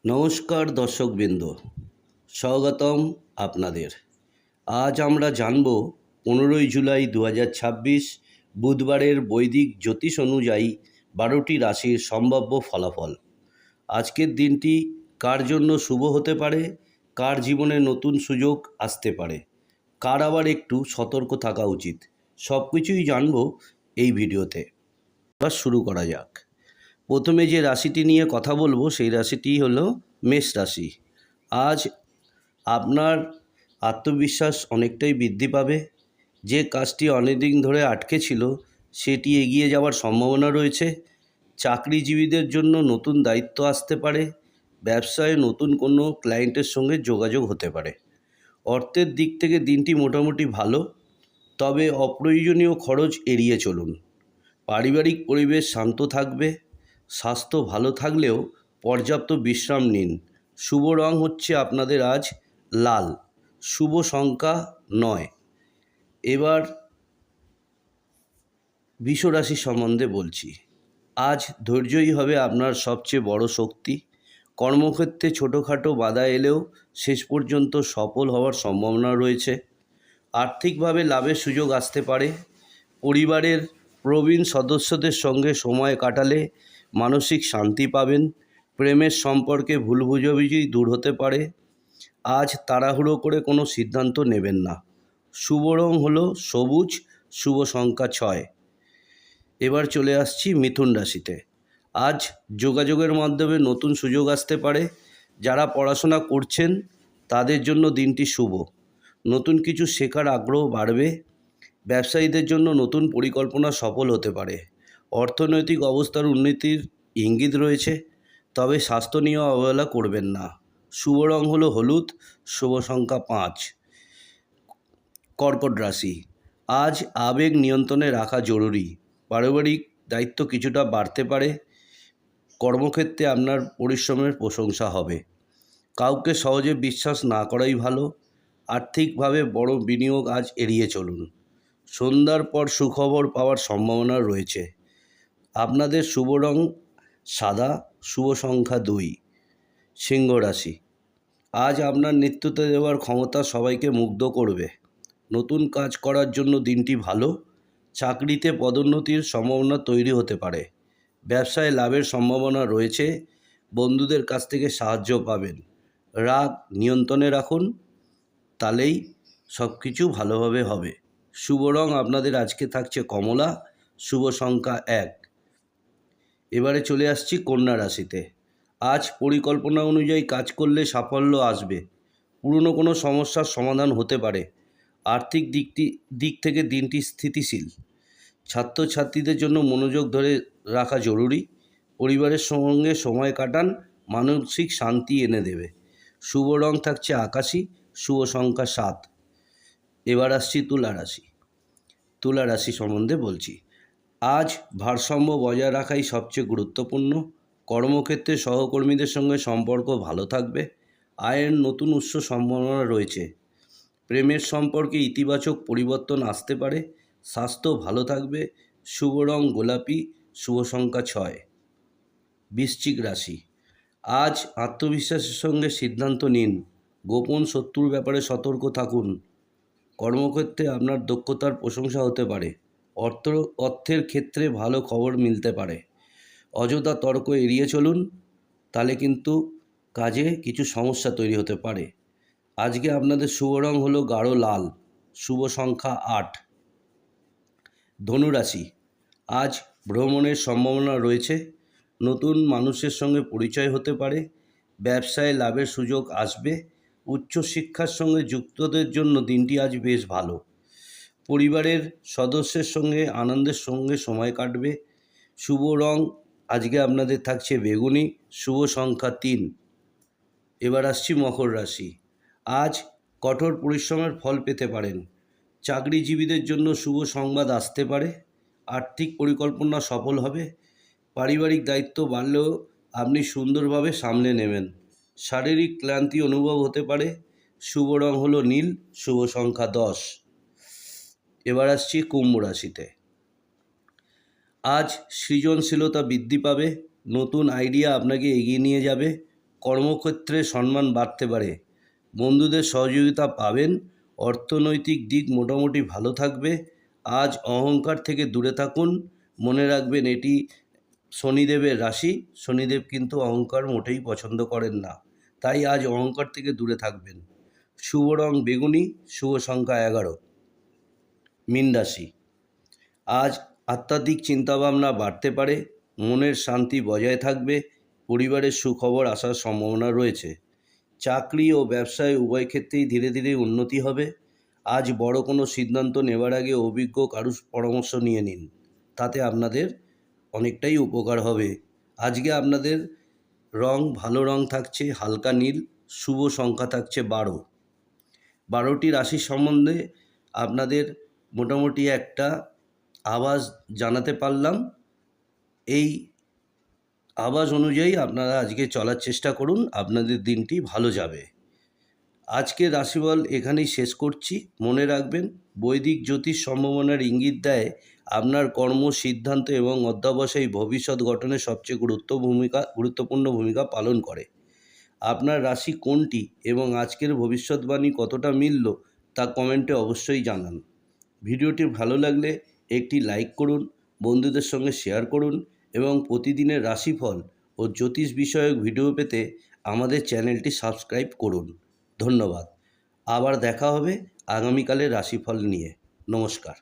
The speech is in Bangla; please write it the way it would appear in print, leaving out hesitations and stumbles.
নমস্কার দর্শকবৃন্দ, স্বাগতম আপনাদের। আজ আমরা জানব 15ই জুলাই 2026 বুধবারের বৈদিক জ্যোতিষ অনুযায়ী 12টি রাশির সম্ভাব্য ফলাফল। আজকের দিনটি কার জন্য শুভ হতে পারে, কার জীবনে নতুন সুযোগ আসতে পারে, কার আবার একটু সতর্ক থাকা উচিত, সব কিছুই জানব এই ভিডিওতে। এবার শুরু করা যাক। প্রথমে যে রাশিটি নিয়ে কথা বলবো সেই রাশিটি হলো মেষ রাশি। আজ আপনার আত্মবিশ্বাস অনেকটাই বৃদ্ধি পাবে। যে কাজটি অনেকদিন ধরে আটকে ছিল সেটি এগিয়ে যাওয়ার সম্ভাবনা রয়েছে। চাকরিজীবীদের জন্য নতুন দায়িত্ব আসতে পারে। ব্যবসায় নতুন কোনো ক্লায়েন্টের সঙ্গে যোগাযোগ হতে পারে। অর্থের দিক থেকে দিনটি মোটামুটি ভালো, তবে অপ্রয়োজনীয় খরচ এড়িয়ে চলুন। পারিবারিক পরিবেশ শান্ত থাকবে। স্বাস্থ্য ভালো থাকলেও পর্যাপ্ত বিশ্রাম নিন। শুভ রং হচ্ছে আপনাদের আজ লাল, শুভ সংখ্যা 9। এবার বৃষ রাশি সম্বন্ধে বলছি। আজ ধৈর্যই হবে আপনার সবচেয়ে বড় শক্তি। কর্মক্ষেত্রে ছোটোখাটো বাধা এলেও শেষ পর্যন্ত সফল হওয়ার সম্ভাবনা রয়েছে। আর্থিকভাবে লাভের সুযোগ আসতে পারে। পরিবারের প্রবীণ সদস্যদের সঙ্গে সময় কাটালে মানসিক শান্তি পাবেন। প্রেমের সম্পর্কে ভুল বুঝাবুঝি দূর হতে পারে। আজ তাড়াহুড়ো করে কোনো সিদ্ধান্ত নেবেন না। শুভ রং হলো সবুজ, শুভ সংখ্যা 6। এবার চলে আসছি মিথুন রাশিতে। আজ যোগাযোগের মাধ্যমে নতুন সুযোগ আসতে পারে। যারা পড়াশোনা করছেন তাদের জন্য দিনটি শুভ। নতুন কিছু শেখার আগ্রহ বাড়বে। ব্যবসায়ীদের জন্য নতুন পরিকল্পনা সফল হতে পারে। অর্থনৈতিক অবস্থার উন্নতির ইঙ্গিত রয়েছে, তবে স্বাস্থ্য নিয়ে অবহেলা করবেন না। শুভ রং হলো হলুদ, শুভ সংখ্যা 5। কর্কট রাশি। আজ আবেগ নিয়ন্ত্রণে রাখা জরুরি। পারিবারিক দায়িত্ব কিছুটা বাড়তে পারে। কর্মক্ষেত্রে আপনার পরিশ্রমের প্রশংসা হবে। কাউকে সহজে বিশ্বাস না করাই ভালো। আর্থিকভাবে বড় বিনিয়োগ আজ এড়িয়ে চলুন। সন্ধ্যার পর সুখবর পাওয়ার সম্ভাবনা রয়েছে। আপনাদের শুভ রং সাদা, শুভ সংখ্যা 2। সিংহ রাশি। আজ আপনার নেতৃত্ব দেওয়ার ক্ষমতা সবাইকে মুগ্ধ করবে। নতুন কাজ করার জন্য দিনটি ভালো। চাকরিতে পদোন্নতির সম্ভাবনা তৈরি হতে পারে। ব্যবসায় লাভের সম্ভাবনা রয়েছে। বন্ধুদের কাছ থেকে সাহায্য পাবেন। রাগ নিয়ন্ত্রণে রাখুন, তাহলেই সব কিছু ভালোভাবে হবে। শুভ রং আপনাদের আজকে থাকছে কমলা, শুভ সংখ্যা 1। এবারে চলে আসছি কন্যা রাশিতে। আজ পরিকল্পনা অনুযায়ী কাজ করলে সাফল্য আসবে। পুরনো কোনো সমস্যার সমাধান হতে পারে। আর্থিক দিক থেকে দিনটি স্থিতিশীল। ছাত্রছাত্রীদের জন্য মনোযোগ ধরে রাখা জরুরি। পরিবারের সঙ্গে সময় কাটান, মানসিক শান্তি এনে দেবে। শুভ রং থাকছে আকাশি, শুভ সংখ্যা 7। এবার আসছি তুলা রাশি। তুলা রাশি সম্বন্ধে বলছি। আজ ভারসাম্য বজায় রাখাই সবচেয়ে গুরুত্বপূর্ণ। কর্মক্ষেত্রে সহকর্মীদের সঙ্গে সম্পর্ক ভালো থাকবে। আয়ের নতুন উৎস সম্ভাবনা রয়েছে। প্রেমের সম্পর্কে ইতিবাচক পরিবর্তন আসতে পারে। স্বাস্থ্য ভালো থাকবে। শুভ রং গোলাপি, শুভ সংখ্যা 6। বৃশ্চিক রাশি। আজ আত্মবিশ্বাসের সঙ্গে সিদ্ধান্ত নিন। গোপন শত্রুর ব্যাপারে সতর্ক থাকুন। কর্মক্ষেত্রে আপনার দক্ষতার প্রশংসা হতে পারে। অর্থের ক্ষেত্রে ভালো খবর মিলতে পারে। অযথা তর্ক এড়িয়ে চলুন, তাহলে কিন্তু কাজে কিছু সমস্যা তৈরি হতে পারে। আজকে আপনাদের শুভ রং হলো গাঢ় লাল, শুভ সংখ্যা 8। ধনুরাশি। আজ ভ্রমণের সম্ভাবনা রয়েছে। নতুন মানুষের সঙ্গে পরিচয় হতে পারে। ব্যবসায় লাভের সুযোগ আসবে। উচ্চশিক্ষার সঙ্গে যুক্তদের জন্য দিনটি আজ বেশ ভালো। পরিবারের সদস্যের সঙ্গে আনন্দের সঙ্গে সময় কাটবে। শুভ রং আজকে আপনাদের থাকছে বেগুনি, শুভ সংখ্যা 3। এবার আসছি মকর রাশি। আজ কঠোর পরিশ্রমের ফল পেতে পারেন। চাকরিজীবীদের জন্য শুভ সংবাদ আসতে পারে। আর্থিক পরিকল্পনা সফল হবে। পারিবারিক দায়িত্ব বাড়লেও আপনি সুন্দরভাবে সামলে নেবেন। শারীরিক ক্লান্তি অনুভব হতে পারে। শুভ রং হলো নীল, শুভ সংখ্যা 10। এবার আসছি কুম্ভ রাশিতে। আজ সৃজনশীলতা বৃদ্ধি পাবে। নতুন আইডিয়া আপনাকে এগিয়ে নিয়ে যাবে। কর্মক্ষেত্রে সম্মান বাড়তে পারে, বন্ধুদের সহযোগিতা পাবেন, অর্থনৈতিক দিক মোটামুটি ভালো থাকবে। আজ অহংকার থেকে দূরে থাকুন, মনে রাখবেন এটি শনিদেবের রাশি। শনিদেব কিন্তু অহংকার মোটেই পছন্দ করেন না, তাই আজ অহংকার থেকে দূরে থাকবেন। শুভ রং বেগুনি, শুভ সংখ্যা 11। মীন রাশি, আজ আধ্যাত্মিক চিন্তাভাবনা বাড়তে পারে, মনের শান্তি বজায় থাকবে, পরিবারের সুখবর আসার সম্ভাবনা রয়েছে। চাকরি ও ব্যবসায় উভয় ক্ষেত্রেই ধীরে ধীরে উন্নতি হবে। আজ বড় কোনো সিদ্ধান্ত নেওয়ার আগে অভিজ্ঞ কারুর পরামর্শ নিয়ে নিন, তাতে আপনাদের অনেকটাই উপকার হবে। আজকে আপনাদের রং ভালো রং থাকছে হালকা নীল, শুভ সংখ্যা থাকছে 12। 12টি রাশি সম্বন্ধে আপনাদের মোটামুটি একটা আভাস জানাতে পারলাম। এই আভাস অনুযায়ী আপনারা আজকে চলার চেষ্টা করুন, আপনাদের দিনটি ভালো যাবে। আজকের রাশিফল এখানেই শেষ করছি। মনে রাখবেন, বৈদিক জ্যোতিষ সম্ভাবনার ইঙ্গিত দেয় আপনার কর্ম, সিদ্ধান্ত এবং অধ্যবসায় ভবিষ্যৎ গঠনে সবচেয়ে গুরুত্বপূর্ণ ভূমিকা পালন করে। আপনার রাশি কোনটি এবং আজকের ভবিষ্যৎবাণী কতটা মিলল তা কমেন্টে অবশ্যই জানান। ভিডিওটি ভালো লাগলে একটি লাইক করুন, বন্ধুদের সঙ্গে শেয়ার করুন এবং প্রতিদিনের রাশিফল ও জ্যোতিষ বিষয়ক ভিডিও পেতে আমাদের চ্যানেলটি সাবস্ক্রাইব করুন। ধন্যবাদ। আবার দেখা হবে আগামীকালের রাশিফল নিয়ে। নমস্কার।